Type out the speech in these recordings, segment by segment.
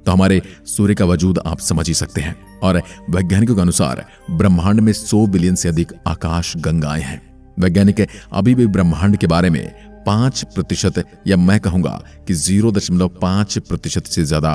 तो हमारे सूर्य का वजूद आप समझ ही सकते हैं। और वैज्ञानिकों के अनुसार ब्रह्मांड में 100 बिलियन से अधिक आकाश गंगाएं हैं। वैज्ञानिक अभी भी ब्रह्मांड के बारे में 5% या मैं कहूंगा कि 0.5% से ज्यादा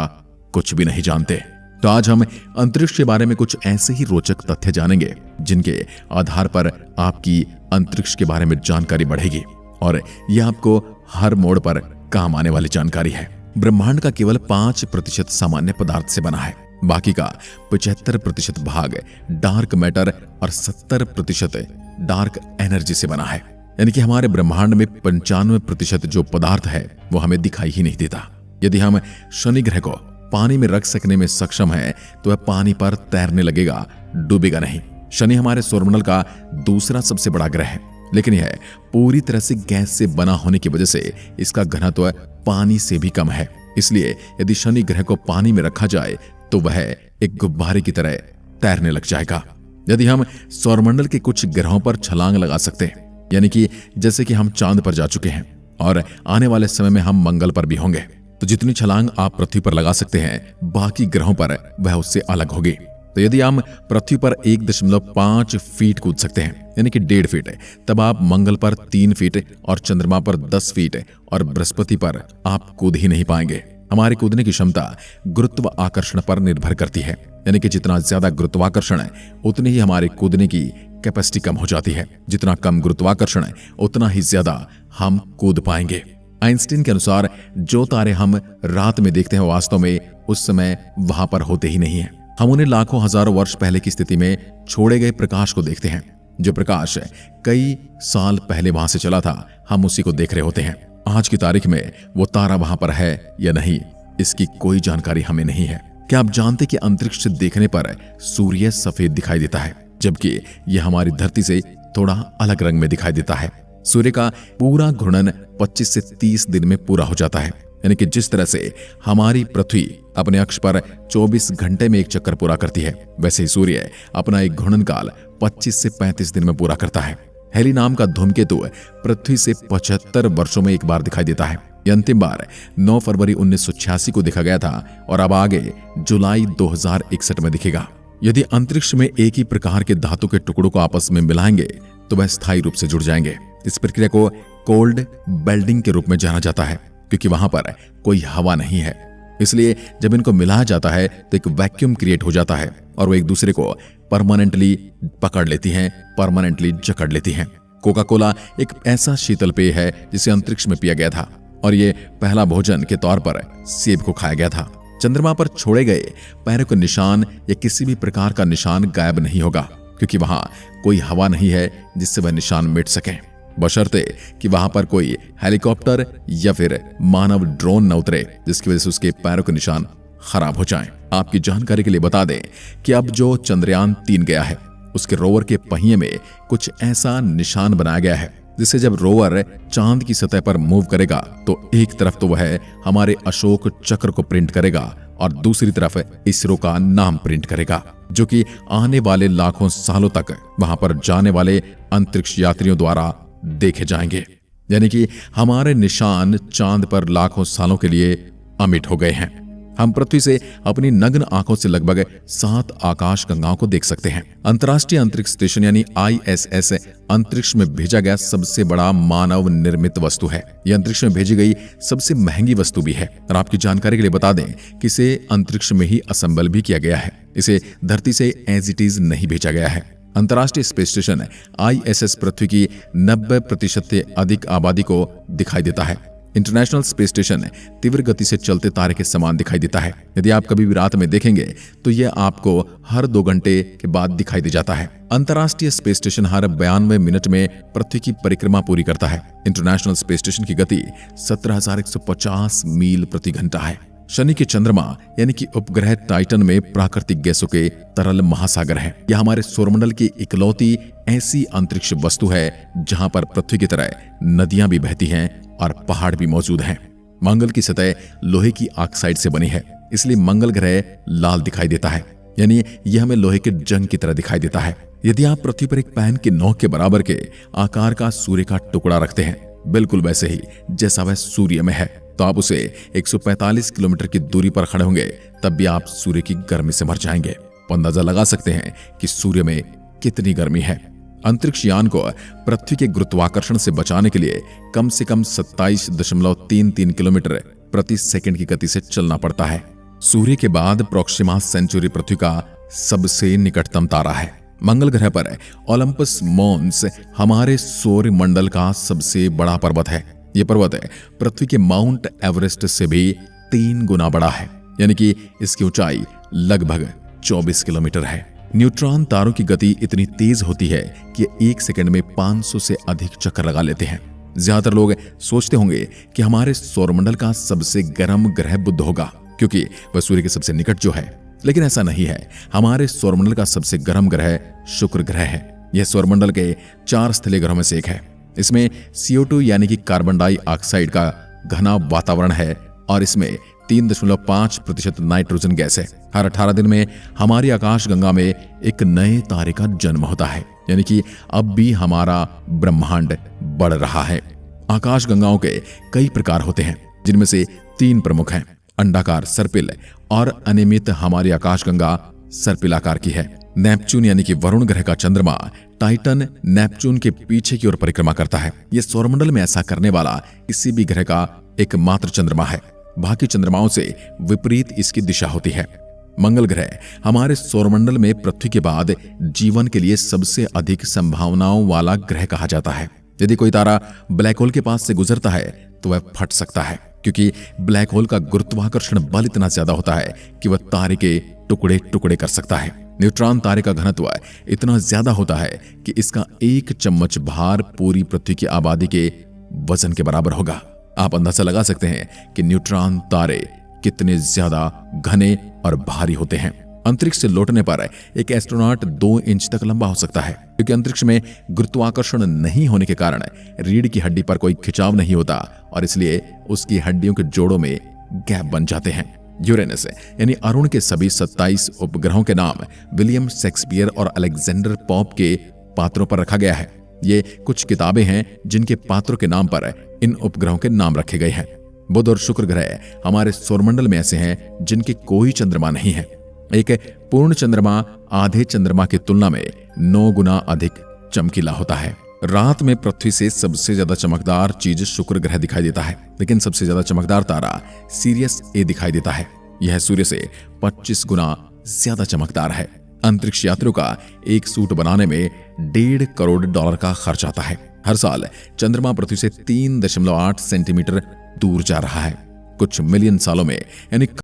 कुछ भी नहीं जानते। तो आज हम अंतरिक्ष के बारे में कुछ ऐसे ही रोचक तथ्य जानेंगे जिनके आधार पर आपकी अंतरिक्ष के बारे में जानकारी बढ़ेगी और यह आपको हर मोड़ पर काम आने वाली जानकारी है। ब्रह्मांड का केवल 5% सामान्य पदार्थ से बना है। बाकी का 75% भाग डार्क मैटर और 70% डार्क एनर्जी से बना है। यानी कि हमारे ब्रह्मांड में 95% जो पदार्थ है वो हमें दिखाई ही नहीं देता। यदि हम शनि ग्रह को पानी में रख सकने में सक्षम है तो वह पानी पर तैरने लगेगा, डूबेगा नहीं। शनि हमारे सौरमंडल का दूसरा सबसे बड़ा ग्रह है, लेकिन यह पूरी तरह से गैस से बना होने की वजह से इसका घनत्व पानी से भी कम है। इसलिए यदि शनि ग्रह को पानी में रखा जाए तो वह एक गुब्बारे की तरह तैरने लग जाएगा। यदि हम सौरमंडल के कुछ ग्रहों पर छलांग लगा सकते हैं, यानी कि जैसे कि हम चांद पर जा चुके हैं और आने वाले समय में हम मंगल पर भी होंगे, तो जितनी छलांग आप पृथ्वी पर लगा सकते हैं बाकी ग्रहों पर वह उससे अलग होगी। तो यदि हम पृथ्वी पर 1.5 फीट कूद सकते हैं, यानी कि 1.5 फीट, तब आप मंगल पर 3 फीट और चंद्रमा पर 10 फीट और बृहस्पति पर आप कूद ही नहीं पाएंगे। हमारे कूदने की क्षमता गुरुत्व आकर्षण पर निर्भर करती है, यानी कि जितना ज्यादा गुरुत्वाकर्षण है उतनी ही हमारे कूदने की कैपेसिटी कम हो जाती है। जितना कम गुरुत्वाकर्षण है उतना ही ज्यादा हम कूद पाएंगे। आइंस्टीन के अनुसार जो तारे हम रात में देखते हैं वास्तव में उस समय वहां पर होते ही नहीं है। हम उन्हें लाखों हजारों वर्ष पहले की स्थिति में छोड़े गए प्रकाश को देखते हैं। जो प्रकाश कई साल पहले वहां से चला था, हम उसी को देख रहे होते हैं। आज की तारीख में वो तारा वहां पर है या नहीं, इसकी कोई जानकारी हमें नहीं है। क्या आप जानते कि अंतरिक्ष से देखने पर सूर्य सफेद दिखाई देता है, जबकि यह हमारी धरती से थोड़ा अलग रंग में दिखाई देता है। सूर्य का पूरा घूर्णन 25 से 30 दिन में पूरा हो जाता है, यानी कि जिस तरह से हमारी पृथ्वी अपने अक्ष पर 24 घंटे में एक चक्कर पूरा करती है, वैसे ही सूर्य अपना एक घूर्णन काल 25 से 35 दिन में पूरा करता है। हेली नाम का धूमकेतु पृथ्वी से 75 वर्षों में एक बार दिखाई देता है। यह अंतिम बार 9 फरवरी 1986 को देखा गया था और अब आगे जुलाई 2061 में दिखेगा। यदि अंतरिक्ष में एक ही प्रकार के धातु के टुकड़ों को आपस में मिलाएंगे तो वह स्थायी रूप से जुड़ जाएंगे। इस प्रक्रिया को कोल्ड बेल्डिंग के रूप में जाना जाता है, क्योंकि वहां पर कोई हवा नहीं है। इसलिए जब इनको मिलाया जाता है तो एक वैक्यूम क्रिएट हो जाता है और वो एक दूसरे को परमानेंटली पकड़ लेती हैं, परमानेंटली जकड़ लेती हैं। कोका कोला एक ऐसा शीतल पेय है जिसे अंतरिक्ष में पिया गया था और ये पहला भोजन के तौर पर सेब को खाया गया था। चंद्रमा पर छोड़े गए पैरों का निशान या किसी भी प्रकार का निशान गायब नहीं होगा, क्योंकि वहां कोई हवा नहीं है जिससे वह निशान मिट सके, बशर्ते कि वहां पर कोई हेलीकॉप्टर या फिर मानव ड्रोन न उतरे जिसकी वजह से उसके पैरों के निशान खराब हो जाएं। आपकी जानकारी के लिए बता दें कि अब जो चंद्रयान 3 गया है उसके रोवर के पहिए में कुछ ऐसा निशान बनाया गया है जिससे जब रोवर चांद की सतह पर मूव करेगा तो एक तरफ तो वह हमारे अशोक चक्र को प्रिंट करेगा और दूसरी तरफ इसरो का नाम प्रिंट करेगा, जो कि आने वाले लाखों सालों तक वहां पर जाने वाले अंतरिक्ष यात्रियों द्वारा देखे जाएंगे। यानी कि हमारे निशान चांद पर लाखों सालों के लिए अमिट हो गए हैं। हम पृथ्वी से अपनी नग्न आंखों से लगभग 7 आकाश गंगाओं को देख सकते हैं। अंतर्राष्ट्रीय अंतरिक्ष स्टेशन यानी ISS अंतरिक्ष में भेजा गया सबसे बड़ा मानव निर्मित वस्तु है। यह अंतरिक्ष में भेजी गई सबसे महंगी वस्तु भी है और आपकी जानकारी के लिए बता दें कि इसे अंतरिक्ष में ही असेंबल भी किया गया है। इसे धरती से एज इट इज नहीं भेजा गया है। अंतर्राष्ट्रीय स्पेस स्टेशन ISS पृथ्वी की 90% से अधिक आबादी को दिखाई देता है। इंटरनेशनल स्पेस स्टेशन तीव्र गति से चलते तारे के समान दिखाई देता है। यदि आप कभी भी रात में देखेंगे तो यह आपको हर 2 घंटे के बाद दिखाई दे जाता है। अंतर्राष्ट्रीय स्पेस स्टेशन हर 92 मिनट में पृथ्वी की परिक्रमा पूरी करता है। इंटरनेशनल स्पेस स्टेशन की गति 17,150 मील प्रति घंटा है। शनि के चंद्रमा यानी कि उपग्रह टाइटन में प्राकृतिक गैसों के तरल महासागर है। यह हमारे सौरमंडल की इकलौती ऐसी अंतरिक्ष वस्तु है जहां पर पृथ्वी की तरह नदियां भी बहती हैं और पहाड़ भी मौजूद हैं। मंगल की सतह लोहे की ऑक्साइड से बनी है, इसलिए मंगल ग्रह लाल दिखाई देता है, यानी यह हमें लोहे के जंग की तरह दिखाई देता है। यदि आप पृथ्वी पर एक पैन की नोक के बराबर के आकार का सूर्य का टुकड़ा रखते हैं, बिल्कुल वैसे ही जैसा वह सूर्य में है, तो आप उसे 145 किलोमीटर की दूरी पर खड़े होंगे, तब भी आप सूर्य की गर्मी से मर जाएंगे। तो अंदाजा लगा सकते हैं कि सूर्य में कितनी गर्मी है। अंतरिक्ष यान को पृथ्वी के गुरुत्वाकर्षण से बचाने के लिए कम से कम 27.33 किलोमीटर प्रति सेकंड की गति से चलना पड़ता है। सूर्य के बाद प्रोक्सिमा सेंचुरी पृथ्वी का सबसे निकटतम तारा है। मंगल ग्रह पर ओलंपस मॉन्स हमारे सौर मंडल का सबसे बड़ा पर्वत है। यह पर्वत पृथ्वी के माउंट एवरेस्ट से भी 3 गुना बड़ा है, यानी कि इसकी ऊंचाई लगभग 24 किलोमीटर है। न्यूट्रॉन तारों की गति इतनी तेज होती है कि 1 सेकंड में 500 से अधिक चक्कर लगा लेते हैं। ज्यादातर लोग सोचते होंगे कि हमारे सौरमंडल का सबसे गर्म ग्रह बुध होगा, क्योंकि वह सूर्य के सबसे निकट जो है, लेकिन ऐसा नहीं है। हमारे सौरमंडल का सबसे गर्म ग्रह शुक्र ग्रह है। यह सौरमंडल के 4 स्थलीय ग्रहों में से एक है। इसमें CO2 यानी कि कार्बन डाइऑक्साइड का घना वातावरण है और इसमें 3.5% नाइट्रोजन गैस है। हर 18 दिन में हमारी आकाशगंगा में एक नए तारे का जन्म होता है, यानी कि अब भी हमारा ब्रह्मांड बढ़ रहा है। आकाशगंगाओं के कई प्रकार होते हैं, जिनमें से 3 प्रमुख हैं। अंडाकार सर्पिल और अनियमित हमारी आकाशगंगा सर्पिल आकार की है। नेपच्यून यानी कि वरुण ग्रह का चंद्रमा टाइटन नेपच्यून के पीछे की ओर परिक्रमा करता है। यह सौरमंडल में ऐसा करने वाला किसी भी ग्रह का एकमात्र चंद्रमा है। बाकी चंद्रमाओं से विपरीत इसकी दिशा होती है। मंगल ग्रह हमारे सौरमंडल में पृथ्वी के बाद जीवन के लिए सबसे अधिक संभावनाओं वाला ग्रह कहा जाता है। यदि कोई तारा ब्लैक होल के पास से गुजरता है तो वह फट सकता है, क्योंकि ब्लैक होल का गुरुत्वाकर्षण बल इतना ज्यादा होता है कि वह तारे के टुकड़े टुकड़े कर सकता है। न्यूट्रॉन तारे का घनत्व इतना ज्यादा होता है कि इसका 1 चम्मच भार पूरी पृथ्वी की आबादी के वजन के बराबर होगा। आप अंदाजा लगा सकते हैं कि न्यूट्रॉन तारे कितने ज्यादा घने और भारी होते हैं। अंतरिक्ष से लौटने पर एक एस्ट्रोनॉट 2 इंच तक लंबा हो सकता है, क्योंकि अंतरिक्ष में गुरुत्वाकर्षण नहीं होने के कारण रीढ़ की हड्डी पर कोई खिंचाव नहीं होता और इसलिए उसकी हड्डियों के जोड़ों में गैप बन जाते हैं। यूरेनस यानी अरुण के सभी 27 उपग्रहों के नाम विलियम शेक्सपियर और अलेक्जेंडर पॉप के पात्रों पर रखा गया है। ये कुछ किताबें हैं जिनके पात्रों के नाम पर इन उपग्रहों के नाम रखे गए हैं। बुध और शुक्र ग्रह हमारे सौरमंडल में ऐसे हैं जिनके कोई चंद्रमा नहीं है। एक पूर्ण चंद्रमा आधे चंद्रमा की तुलना में 9 गुना अधिक चमकीला होता है। रात में पृथ्वी से सबसे ज्यादा चमकदार चीज शुक्र ग्रह दिखाई देता है, लेकिन सबसे ज्यादा चमकदार तारा सीरियस ए दिखाई देता है। यह सूर्य से 25 गुना ज्यादा चमकदार है। अंतरिक्ष यात्रियों का एक सूट बनाने में $1.5 करोड़ का खर्च आता है। हर साल चंद्रमा पृथ्वी से 3.8 सेंटीमीटर दूर जा रहा है। कुछ मिलियन सालों में यानी